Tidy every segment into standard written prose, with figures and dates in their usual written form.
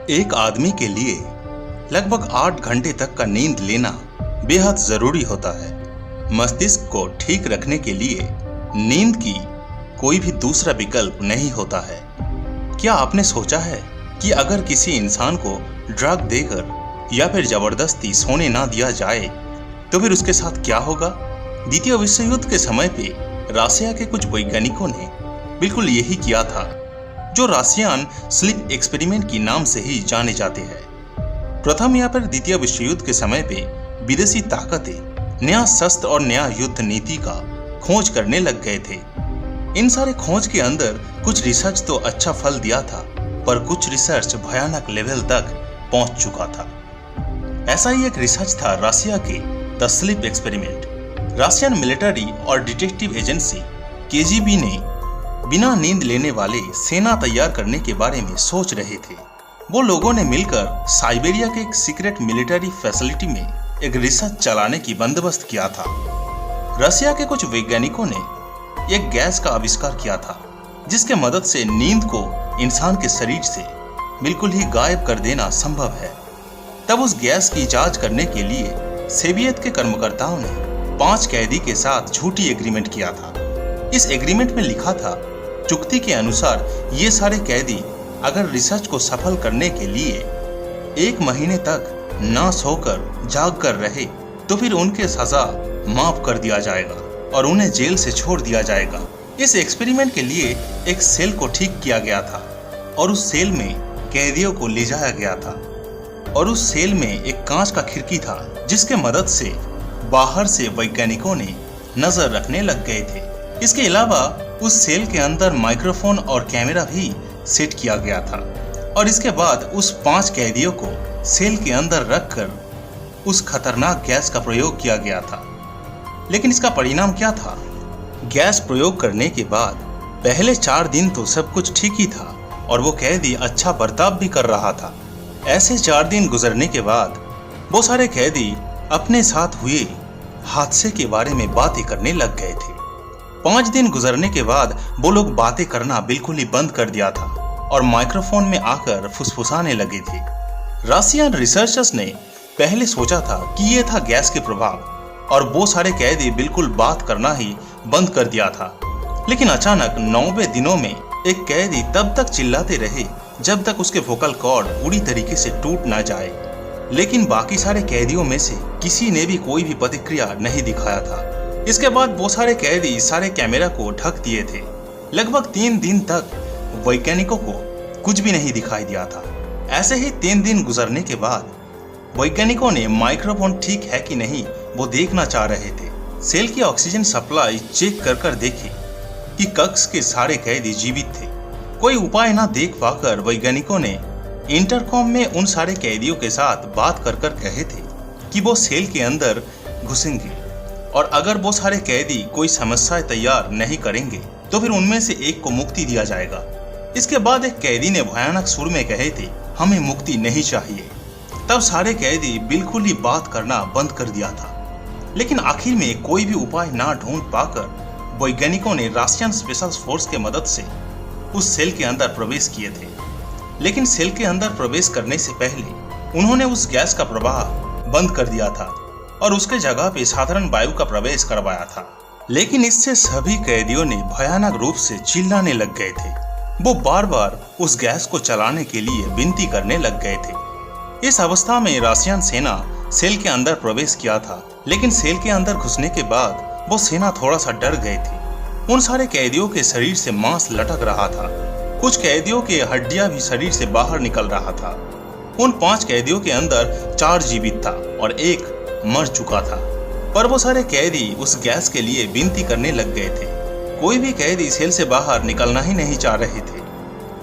एक आदमी के लिए लगभग 8 घंटे तक का नींद लेना बेहद जरूरी होता है। मस्तिष्क को ठीक रखने के लिए नींद की कोई भी दूसरा विकल्प नहीं होता है। क्या आपने सोचा है कि अगर किसी इंसान को ड्रग देकर या फिर जबरदस्ती सोने ना दिया जाए तो फिर उसके साथ क्या होगा? द्वितीय विश्व युद्ध के समय पे रसिया के कुछ वैज्ञानिकों ने बिल्कुल यही किया था, जो रसियन स्लीप एक्सपेरिमेंट के नाम से ही जाने जाते हैं। प्रथम या फिर द्वितीय विश्व युद्ध के समय पे विदेशी ताकतें नया शस्त्र और नया युद्ध नीति का खोज करने लग गए थे। इन सारे खोज के अंदर कुछ रिसर्च तो अच्छा फल दिया था, पर कुछ रिसर्च भयानक लेवल तक पहुंच चुका था। ऐसा ही एक रिसर्च था रसिया के the sleep experiment. Russian military और डिटेक्टिव एजेंसी केजीबी ने बिना नींद लेने वाले सेना तैयार करने के बारे में सोच रहे थे। वो लोगों ने मिलकर साइबेरिया के एक सीक्रेट मिलिट्री फैसिलिटी में एक रिसर्च चलाने की बंदोबस्त किया था। रसिया के कुछ वैज्ञानिकों ने एक गैस का आविष्कार किया था, जिसके मदद से नींद को इंसान के शरीर से बिल्कुल ही गायब कर देना संभव है। तब उस गैस की जांच करने के लिए सोवियत के कर्मकर्ताओं ने 5 कैदी के साथ झूठी एग्रीमेंट किया था। इस एग्रीमेंट में लिखा था, चुक्ति के अनुसार ये सारे कैदी अगर रिसर्च को सफल करने के लिए 1 महीने तक ना सोकर जाग कर रहे तो फिर उनके सजा माफ कर दिया जाएगा और उन्हें जेल से छोड़ दिया जाएगा। इस एक्सपेरिमेंट के लिए एक सेल को ठीक किया गया था और उस सेल में कैदियों को ले जाया गया था और उस सेल में एक कांच का खिड़की था, जिसके मदद से बाहर से वैज्ञानिकों ने नजर रखने लग गए थे। इसके अलावा उस सेल के अंदर माइक्रोफोन और कैमरा भी सेट किया गया था और इसके बाद उस 5 कैदियों को सेल के अंदर रखकर उस खतरनाक गैस का प्रयोग किया गया था। लेकिन इसका परिणाम क्या था? गैस प्रयोग करने के बाद पहले 4 दिन तो सब कुछ ठीक ही था और वो कैदी अच्छा बर्ताव भी कर रहा था। ऐसे 4 दिन गुजरने के बाद वो सारे कैदी अपने साथ हुए हादसे के बारे में बातें करने लग गए थे। 5 दिन गुजरने के बाद वो लोग बातें करना बिल्कुल ही बंद कर दिया था और माइक्रोफोन में आकर फुसफुसाने लगे थे। रसियन रिसर्चर्स ने पहले सोचा था कि ये था गैस के प्रभाव और वो सारे कैदी बिल्कुल बात करना ही बंद कर दिया था। लेकिन अचानक 90 दिनों में एक कैदी तब तक चिल्लाते रहे जब तक उसके वोकल कॉर्ड पूरी तरीके से टूट ना जाए। लेकिन बाकी सारे कैदियों में से किसी ने भी कोई भी प्रतिक्रिया नहीं दिखाया था। इसके बाद वो सारे कैदी सारे कैमरा को ढक दिए थे। लगभग 3 दिन तक वैज्ञानिकों को कुछ भी नहीं दिखाई दिया था। ऐसे ही 3 दिन गुजरने के बाद वैज्ञानिकों ने माइक्रोफोन ठीक है कि नहीं वो देखना चाह रहे थे। सेल की ऑक्सीजन सप्लाई चेक कर देखे कि कक्ष के सारे कैदी जीवित थे। कोई उपाय ना देख पाकर वैज्ञानिकों ने इंटरकॉम में उन सारे कैदियों के साथ बात कर कहे थे कि वो सेल के अंदर घुसेंगे और अगर वो सारे कैदी कोई समस्या तैयार नहीं करेंगे तो फिर उनमें से एक को मुक्ति दिया जाएगा। इसके बाद एक कैदी ने भयानक सुर में कहे थे, हमें मुक्ति नहीं चाहिए। तब सारे कैदी बिल्कुल ही बात करना बंद कर दिया था। लेकिन आखिर में कोई भी उपाय ना ढूंढ पाकर वैज्ञानिकों ने रसियन स्पेशल फोर्स के मदद से उस सेल के अंदर प्रवेश किए थे। लेकिन सेल के अंदर प्रवेश करने से पहले उन्होंने उस गैस का प्रवाह बंद कर दिया था और उसके जगह पे साधारण वायु का प्रवेश करवाया था। लेकिन इससे सभी कैदियों ने भयानक रूप से चिल्लाने लग गए थे। वो बार बार उस गैस को चलाने के लिए विनती करने लग गए थे। इस अवस्था में रसियन सेना सेल के अंदर प्रवेश किया था, लेकिन सेल के अंदर घुसने के बाद वो सेना थोड़ा सा डर गए थे। उन सारे कैदियों के शरीर से मांस लटक रहा था। कुछ कैदियों के हड्डियां भी शरीर से बाहर निकल रहा था। उन 5 कैदियों के अंदर 4 जीवित था और 1 मर चुका था। पर वो सारे कैदी उस गैस के लिए विनती करने लग गए थे। कोई भी कैदी सेल से बाहर निकलना ही नहीं चाह रहे थे।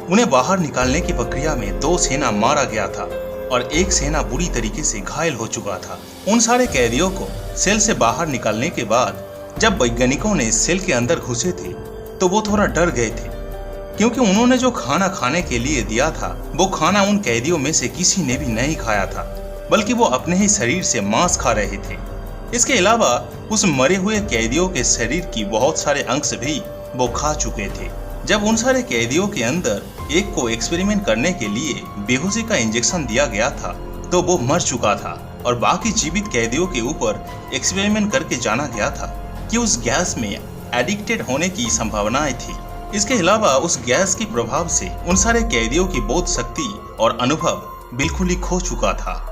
उन्हें बाहर निकालने की प्रक्रिया में 2 सेना मारा गया था और 1 सेना बुरी तरीके से घायल हो चुका था। उन सारे कैदियों को सेल से बाहर निकालने के बाद जब वैज्ञानिकों ने सेल के अंदर घुसे थे तो वो थोड़ा डर गए थे, क्योंकि उन्होंने जो खाना खाने के लिए दिया था वो खाना उन कैदियों में से किसी ने भी नहीं खाया था, बल्कि वो अपने ही शरीर से मांस खा रहे थे। इसके अलावा उस मरे हुए कैदियों के शरीर की बहुत सारे अंश भी वो खा चुके थे। जब उन सारे कैदियों के अंदर एक को एक्सपेरिमेंट करने के लिए बेहोशी का इंजेक्शन दिया गया था तो वो मर चुका था और बाकी जीवित कैदियों के ऊपर एक्सपेरिमेंट करके जाना गया था कि उस गैस में एडिक्टेड होने की संभावनाएं थी। इसके अलावा उस गैस के प्रभाव से उन सारे कैदियों की बोध शक्ति और अनुभव बिल्कुल ही खो चुका था।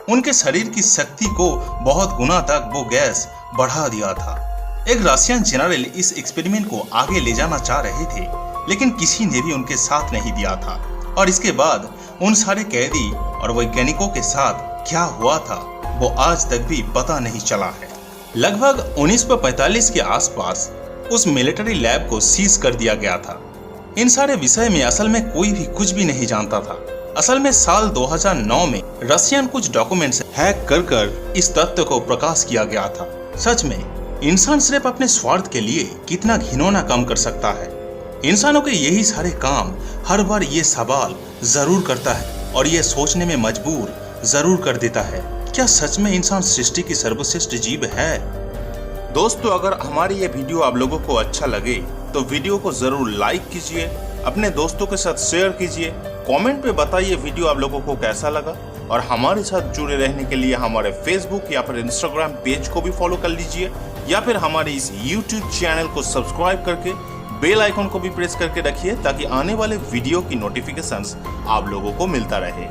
उनके शरीर की शक्ति को बहुत गुना तक वो गैस बढ़ा दिया था। एक रशियन जनरल इस एक्सपेरिमेंट को आगे ले जाना चाह रहे थे, लेकिन किसी ने भी उनके साथ नहीं दिया था और इसके बाद उन सारे कैदी और वैज्ञानिकों के साथ क्या हुआ था वो आज तक भी पता नहीं चला है। लगभग 1945 के आसपास उस मिलिट्री लैब को सीज कर दिया गया था। इन सारे विषय में असल में कोई भी कुछ भी नहीं जानता था। असल में साल 2009 में रशियन कुछ डॉक्यूमेंट्स हैक कर इस तथ्य को प्रकाश किया गया था। सच में इंसान सिर्फ अपने स्वार्थ के लिए कितना घिनौना काम कर सकता है। इंसानों के यही सारे काम हर बार ये सवाल जरूर करता है और ये सोचने में मजबूर जरूर कर देता है, क्या सच में इंसान सृष्टि की सर्वश्रेष्ठ जीव है? दोस्तों, अगर हमारी ये वीडियो आप लोगों को अच्छा लगे तो वीडियो को जरूर लाइक कीजिए, अपने दोस्तों के साथ शेयर कीजिए, कमेंट पे बताइए वीडियो आप लोगों को कैसा लगा और हमारे साथ जुड़े रहने के लिए हमारे फेसबुक या फिर इंस्टाग्राम पेज को भी फॉलो कर लीजिए या फिर हमारे इस यूट्यूब चैनल को सब्सक्राइब करके बेल आइकन को भी प्रेस करके रखिए ताकि आने वाले वीडियो की नोटिफिकेशंस आप लोगों को मिलता रहे।